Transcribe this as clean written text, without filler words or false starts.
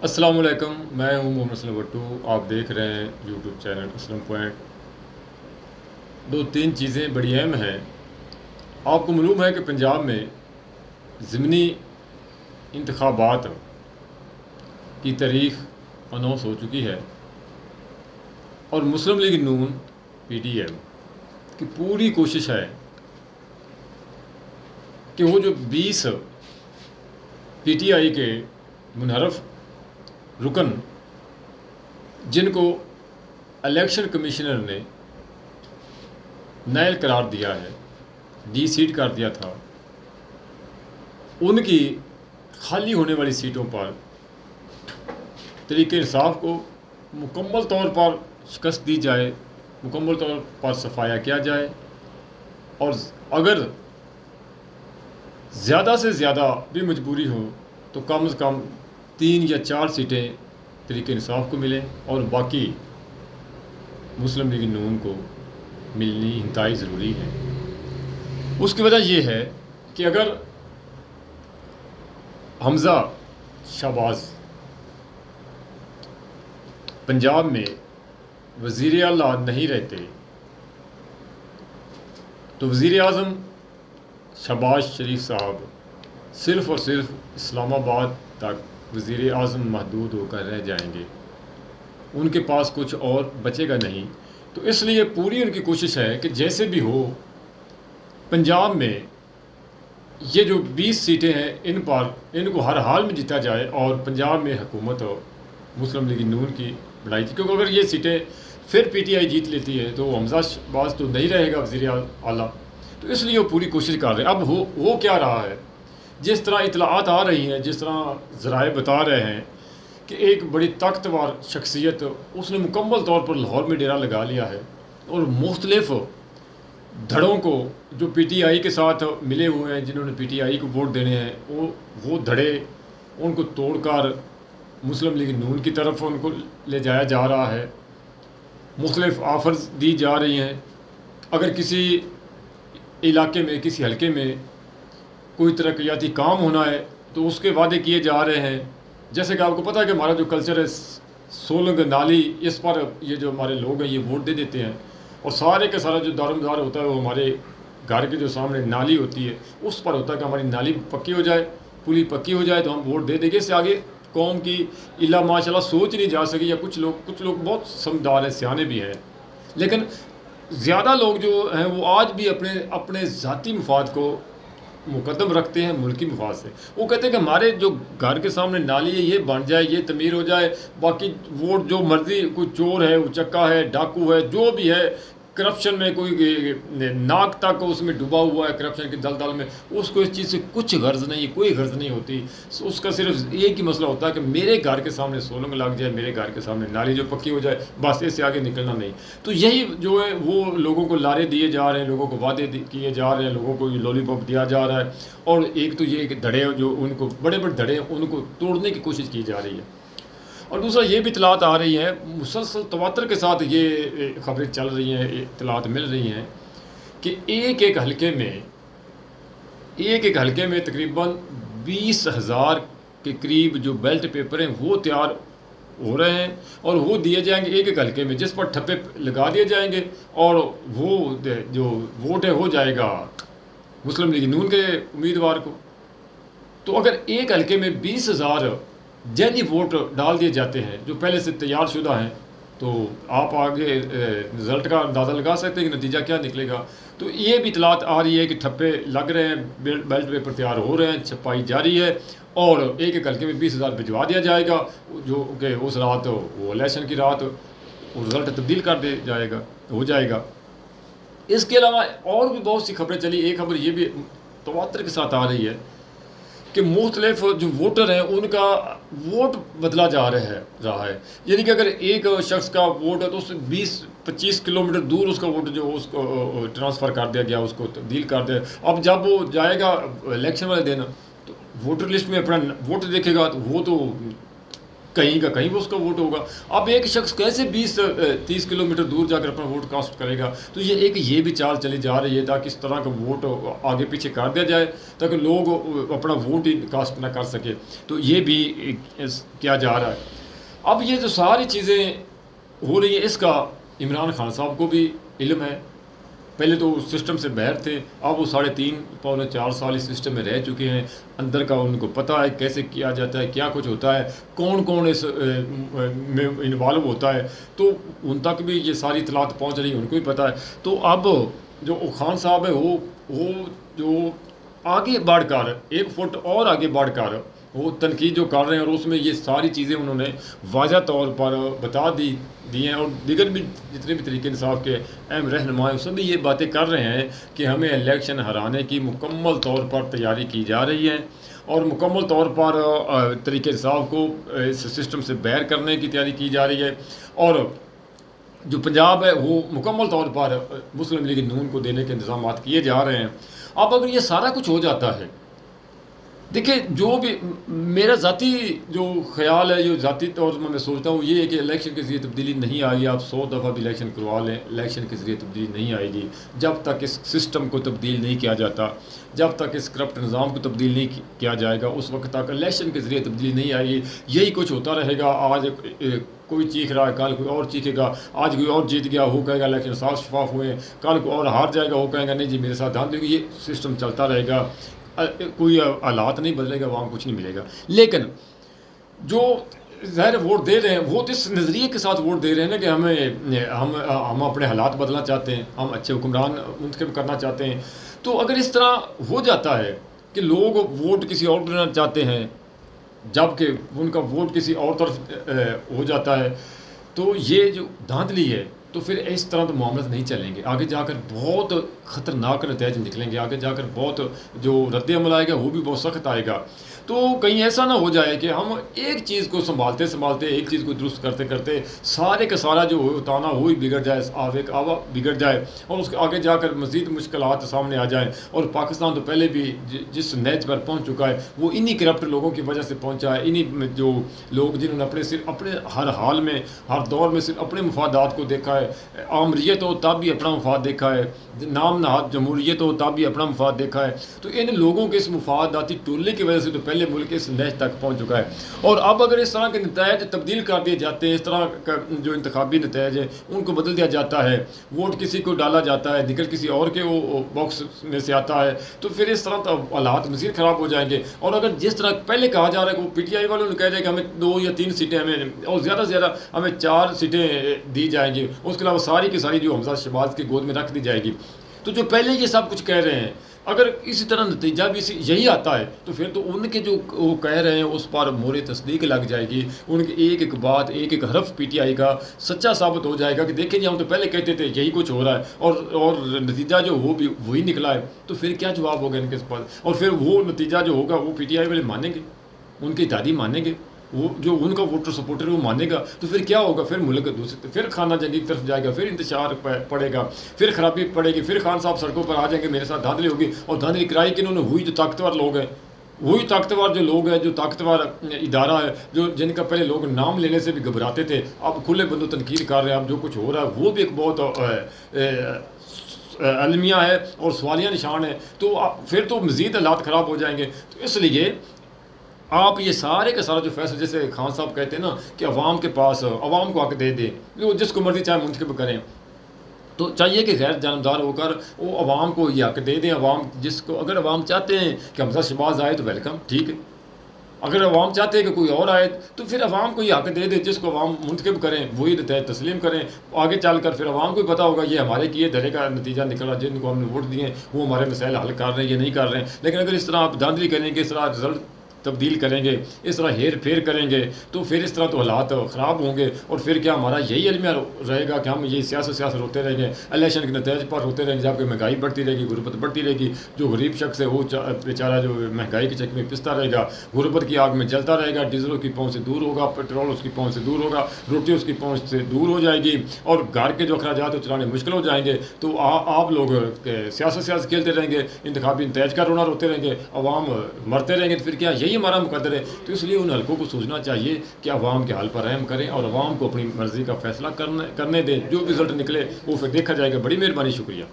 السلام علیکم، میں ہوں محمد اسلم بٹو۔ آپ دیکھ رہے ہیں یوٹیوب چینل اسلم پوائنٹ۔ دو تین چیزیں بڑی اہم ہیں۔ آپ کو معلوم ہے کہ پنجاب میں ضمنی انتخابات کی تاریخ اناؤنس ہو چکی ہے، اور مسلم لیگ نون پی ٹی ایم کی پوری کوشش ہے کہ وہ جو 20 پی ٹی آئی کے منحرف رکن جن کو الیکشن کمیشنر نے نائل قرار دیا ہے، ڈی سیٹ کر دیا تھا، ان کی خالی ہونے والی سیٹوں پر تحریک انصاف کو مکمل طور پر شکست دی جائے، مکمل طور پر صفایا کیا جائے، اور اگر زیادہ سے زیادہ بھی مجبوری ہو تو کم از کم 3 یا 4 سیٹیں تحریک انصاف کو ملیں اور باقی مسلم لیگ نون کو ملنی انتہائی ضروری ہے۔ اس کی وجہ یہ ہے کہ اگر حمزہ شہباز پنجاب میں وزیر اعلیٰ نہیں رہتے تو وزیر اعظم شہباز شریف صاحب صرف اور صرف اسلام آباد تک وزیر اعظم محدود ہو کر رہ جائیں گے، ان کے پاس کچھ اور بچے گا نہیں۔ تو اس لیے پوری ان کی کوشش ہے کہ جیسے بھی ہو پنجاب میں یہ جو 20 سیٹیں ہیں ان کو ہر حال میں جیتا جائے اور پنجاب میں حکومت مسلم لیگ نون کی بڑھائی تھی، کیونکہ اگر یہ سیٹیں پھر پی ٹی آئی جیت لیتی ہے تو حمزہ شہباز تو نہیں رہے گا وزیر اعلیٰ۔ تو اس لیے وہ پوری کوشش کر رہے ہیں۔ اب ہو کیا رہا ہے، جس طرح اطلاعات آ رہی ہیں، جس طرح ذرائع بتا رہے ہیں کہ ایک بڑی طاقتور شخصیت اس نے مکمل طور پر لاہور میں ڈیرا لگا لیا ہے، اور مختلف دھڑوں کو جو پی ٹی آئی کے ساتھ ملے ہوئے ہیں، جنہوں نے پی ٹی آئی کو ووٹ دینے ہیں، وہ دھڑے ان کو توڑ کر مسلم لیگ نون کی طرف ان کو لے جایا جا رہا ہے۔ مختلف آفرز دی جا رہی ہیں۔ اگر کسی علاقے میں، کسی حلقے میں کوئی ترقیاتی کام ہونا ہے تو اس کے وعدے کیے جا رہے ہیں۔ جیسے کہ آپ کو پتہ ہے کہ ہمارا جو کلچر ہے سولنگ نالی، اس پر یہ جو ہمارے لوگ ہیں یہ ووٹ دے دیتے ہیں، اور سارے کا سارا جو دار و مدار ہوتا ہے وہ ہمارے گھر کے جو سامنے نالی ہوتی ہے اس پر ہوتا ہے کہ ہماری نالی پکی ہو جائے، پولی پکی ہو جائے تو ہم ووٹ دے دیں گے۔ اس سے آگے قوم کی الا ماشاء اللہ سوچ نہیں جا سکی، یا کچھ لوگ بہت سمجھدار ہیں، سیانے بھی ہیں، لیکن زیادہ لوگ جو ہیں وہ آج بھی اپنے ذاتی مفاد کو مقدم رکھتے ہیں ملکی مفاد سے۔ وہ کہتے ہیں کہ ہمارے جو گھر کے سامنے نالی ہے یہ بن جائے، یہ تعمیر ہو جائے، باقی ووٹ جو مرضی، کوئی چور ہے، اچکا ہے، ڈاکو ہے، جو بھی ہے، کرپشن میں کوئی ناک تک اس میں ڈوبا ہوا ہے کرپشن کے دلدل میں، اس کو اس چیز سے کچھ غرض نہیں، کوئی غرض نہیں ہوتی۔ اس کا صرف ایک ہی مسئلہ ہوتا ہے کہ میرے گھر کے سامنے سولنگ لگ جائے، میرے گھر کے سامنے نالی جو پکی ہو جائے، بس اس سے آگے نکلنا نہیں۔ تو یہی جو ہے وہ لوگوں کو لارے دیے جا رہے ہیں، لوگوں کو وعدے کیے جا رہے ہیں، لوگوں کو لولی پاپ دیا جا رہا ہے، اور ایک تو یہ کہ دھڑے جو ان کو بڑے بڑے دھڑے ان کو توڑنے کی کوشش کی جا رہی ہے۔ اور دوسرا یہ بھی اطلاعات آ رہی ہیں، مسلسل تواتر کے ساتھ یہ خبریں چل رہی ہیں، اطلاعات مل رہی ہیں کہ ایک حلقے میں تقریباً 20,000 کے قریب جو بیلٹ پیپر ہیں وہ تیار ہو رہے ہیں، اور وہ دیے جائیں گے ایک حلقے میں، جس پر ٹھپے لگا دیے جائیں گے، اور وہ جو ووٹ ہے ہو جائے گا مسلم لیگ نون کے امیدوار کو۔ تو اگر ایک حلقے میں 20,000 جعلی ووٹ ڈال دیے جاتے ہیں جو پہلے سے تیار شدہ ہیں، تو آپ آگے رزلٹ کا اندازہ لگا سکتے ہیں کہ نتیجہ کیا نکلے گا۔ تو یہ بھی اطلاعات آ رہی ہے کہ ٹھپے لگ رہے ہیں، بیلٹ پیپر تیار ہو رہے ہیں، چھپائی جاری ہے، اور ایک حلقے میں 20,000 بھجوا دیا جائے گا، جو کہ اس رات وہ الیکشن کی رات رزلٹ تبدیل کر دے جائے گا، ہو جائے گا۔ اس کے علاوہ اور بھی بہت سی خبریں چلی۔ ایک خبر یہ بھی تواتر کے ساتھ آ رہی ہے کہ مختلف جو ووٹر ہیں ان کا ووٹ بدلا جا رہا ہے، یعنی کہ اگر ایک شخص کا ووٹ ہے تو اس سے 20-25 کلومیٹر دور اس کا ووٹ جو اس کو ٹرانسفر کر دیا گیا، اس کو تبدیل کر دیا۔ اب جب وہ جائے گا الیکشن والے دن تو ووٹر لسٹ میں اپنا ووٹ دیکھے گا تو وہ تو کہیں کا کہیں وہ اس کا ووٹ ہوگا. اب ایک شخص کیسے 20-30 کلومیٹر دور جا کر اپنا ووٹ کاسٹ کرے گا؟ تو یہ بھی چال چلی جا رہی ہے تاکہ اس طرح کا ووٹ آگے پیچھے کر دیا جائے تاکہ لوگ اپنا ووٹ ہی کاسٹ نہ کر سکے. تو یہ بھی کیا جا رہا ہے. اب یہ جو ساری چیزیں ہو رہی ہیں اس کا عمران خان صاحب کو بھی علم ہے. پہلے تو سسٹم سے باہر تھے, اب وہ 3.5-4 سال اس سسٹم میں رہ چکے ہیں. اندر کا ان کو پتہ ہے کیسے کیا جاتا ہے, کیا کچھ ہوتا ہے, کون کون اس میں انوالو ہوتا ہے. تو ان تک بھی یہ ساری اطلاعات پہنچ رہی ہیں, ان کو بھی پتہ ہے. تو اب جو خان صاحب ہے وہ جو آگے بڑھ کر 1 فٹ اور آگے بڑھ کر وہ تنقید جو کر رہے ہیں اور اس میں یہ ساری چیزیں انہوں نے واضح طور پر بتا دی ہیں, اور دیگر بھی جتنے بھی طریقے انصاف کے اہم رہنما ہیں سبھی یہ باتیں کر رہے ہیں کہ ہمیں الیکشن ہرانے کی مکمل طور پر تیاری کی جا رہی ہے اور مکمل طور پر طریقے انصاف کو اس سسٹم سے باہر کرنے کی تیاری کی جا رہی ہے. اور جو پنجاب ہے وہ مکمل طور پر مسلم لیگ نون کو دینے کے انتظامات کیے جا رہے ہیں. اب اگر یہ سارا کچھ ہو جاتا ہے, دیکھیں جو بھی میرا ذاتی جو خیال ہے, جو ذاتی طور پر میں سوچتا ہوں یہ ہے کہ الیکشن کے ذریعے تبدیلی نہیں آئے گی. آپ 100 دفعہ بھی الیکشن کروا لیں, الیکشن کے ذریعے تبدیلی نہیں آئے گی جب تک اس سسٹم کو تبدیل نہیں کیا جاتا, جب تک اس کرپٹ نظام کو تبدیل نہیں کیا جائے گا اس وقت تک الیکشن کے ذریعے تبدیلی نہیں آئے گی. یہی کچھ ہوتا رہے گا. آج کوئی چیخ رہا ہے, کل کوئی اور چیخے گا. آج کوئی اور جیت گیا, وہ کہے گا الیکشن صاف شفاف ہوئے. کل کوئی اور ہار جائے گا, وہ کہے گا نہیں جی میرے ساتھ دھاندلی ہوئی. یہ سسٹم چلتا رہے گا, کوئی حالات نہیں بدلے گا, وہاں کچھ نہیں ملے گا. لیکن جو ظاہر ووٹ دے رہے ہیں وہ تو اس نظریے کے ساتھ ووٹ دے رہے ہیں نا کہ ہم اپنے حالات بدلنا چاہتے ہیں, ہم اچھے حکمران منتخب کرنا چاہتے ہیں. تو اگر اس طرح ہو جاتا ہے کہ لوگ ووٹ کسی اور کو دینا چاہتے ہیں جب کہ ان کا ووٹ کسی اور طرف ہو جاتا ہے, تو یہ جو دھاندلی ہے تو پھر اس طرح تو معاملات نہیں چلیں گے. آگے جا کر بہت خطرناک نتائج نکلیں گے, آگے جا کر بہت جو رد عمل آئے گا وہ بھی بہت سخت آئے گا. تو کہیں ایسا نہ ہو جائے کہ ہم ایک چیز کو سنبھالتے ایک چیز کو درست کرتے سارے کا سارا جو ہوتانا وہی بگڑ جائے, آوا بگڑ جائے اور اس کے آگے جا کر مزید مشکلات سامنے آ جائیں. اور پاکستان تو پہلے بھی جس نیچ پر پہنچ چکا ہے وہ انہی کرپٹ لوگوں کی وجہ سے پہنچا ہے. انہی جو لوگ جنہوں نے اپنے ہر حال میں ہر دور میں صرف اپنے مفادات کو دیکھا ہے, آمریت ہو تب بھی اپنا مفاد دیکھا ہے, نام نہاد جمہوریت ہو تب بھی اپنا مفاد دیکھا ہے. تو ان لوگوں کے اس مفاداتی ٹولے کی وجہ سے تو پہلے ملک اس نیچ تک پہنچ چکا ہے. اور اب اگر اس طرح کے نتائج تبدیل کر دیے جاتے ہیں, اس طرح کا جو انتخابی نتائج ہیں ان کو بدل دیا جاتا ہے, ووٹ کسی کو ڈالا جاتا ہے نکل کسی اور کے وہ باکس میں سے آتا ہے, تو پھر اس طرح تو حالات مزید خراب ہو جائیں گے. اور اگر جس طرح پہلے کہا جا رہا ہے کہ وہ پی ٹی آئی والوں نے کہہ رہے کہ ہمیں 2 یا 3 سیٹیں ہمیں اور زیادہ سے زیادہ ہمیں 4 سیٹیں دی جائیں گی, اس کے علاوہ ساری کی ساری جو حمزہ شہباز کی گود میں رکھ دی جائے گی. تو جو پہلے یہ سب کچھ کہہ رہے ہیں اگر اسی طرح نتیجہ بھی یہی آتا ہے تو پھر تو ان کے جو وہ کہہ رہے ہیں اس پر مہر تصدیق لگ جائے گی. ان کی ایک ایک بات ایک ایک حرف پی ٹی آئی کا سچا ثابت ہو جائے گا کہ دیکھیں جی ہم تو پہلے کہتے تھے یہی کچھ ہو رہا ہے اور نتیجہ جو وہ بھی وہی نکلا ہے. تو پھر کیا جواب ہوگا ان کے پاس؟ اور پھر وہ نتیجہ جو ہوگا وہ پی ٹی آئی والے مانیں گے, ان کی اتحادی مانیں گے, وہ جو ان کا ووٹر سپورٹر وہ مانے گا. تو پھر کیا ہوگا؟ پھر ملک دوسرے پھر خانہ جنگی کی طرف جائے گا, پھر انتشار پڑے گا, پھر خرابی پڑے گی, پھر خان صاحب سڑکوں پر آ جائیں گے میرے ساتھ دھاندلی ہوگی. اور دھاندلی کرائی کہ انہوں نے ہوئی جو طاقتور لوگ ہیں, وہی طاقتور جو لوگ ہیں, جو طاقتور ادارہ ہے, جو جن کا پہلے لوگ نام لینے سے بھی گھبراتے تھے اب کھلے بندوں تنقید کر رہے ہیں. اب جو کچھ ہو رہا ہے وہ بھی ایک بہت المیہ ہے اور سوالیہ نشان ہے. تو پھر تو مزید حالات خراب ہو جائیں گے. تو اس لیے آپ یہ سارے کا سارا جو فیصلہ, جیسے خان صاحب کہتے ہیں نا کہ عوام کے پاس عوام کو حق دے دیں, وہ جس کو مرضی چاہے منتخب کریں, تو چاہیے کہ غیر جانبدار ہو کر وہ عوام کو یہ حق دے دیں. عوام جس کو اگر عوام چاہتے ہیں کہ حمزہ شہباز آئے تو ویلکم, ٹھیک ہے. اگر عوام چاہتے ہیں کہ کوئی اور آئے تو پھر عوام کو یہ حق دے دیں, جس کو عوام منتخب کریں وہی نتائج تسلیم کریں. آگے چل کر پھر عوام کو بھی پتہ ہوگا یہ ہمارے کیے دھرے کا نتیجہ نکلا, جن کو ہم نے ووٹ دیے وہ ہمارے مسائل حل کر رہے ہیں یہ نہیں کر رہے ہیں. لیکن اگر اس طرح آپ دھاندلی کریں گے, اس طرح رزلٹ تبدیل کریں گے, اس طرح ہیر پھیر کریں گے, تو پھر اس طرح تو حالات خراب ہوں گے. اور پھر کیا ہمارا یہی المیہ رہے گا کہ ہم یہ سیاست ہوتے رہیں گے, الیکشن کے نتائج پر ہوتے رہیں گے, جب کہ مہنگائی بڑھتی رہے گی, غربت بڑھتی رہے گی. جو غریب شخص ہے وہ بیچارہ جو مہنگائی کے چکر میں پستا رہے گا, غربت کی آگ میں جلتا رہے گا. ڈیزل کی پہنچ سے دور ہوگا, پیٹرول اس کی پہنچ سے دور ہوگا, روٹی اس کی پہنچ سے دور ہو جائے گی, اور گھر کے جو اخراجات ہیں چلانے مشکل ہو جائیں گے. تو آپ لوگ سیاست کھیلتے رہیں گے, انتخابی نتائج کا رونا روتے رہیں گے, عوام مرتے رہیں گے. تو پھر کیا یہی ہمارا مقدر ہے. تو اس لیے ان حلقوں کو سوچنا چاہیے کہ عوام کے حل پر رحم کریں اور عوام کو اپنی مرضی کا فیصلہ کرنے دیں. جو رزلٹ نکلے وہ پھر دیکھا جائے گا. بڑی مہربانی, شکریہ.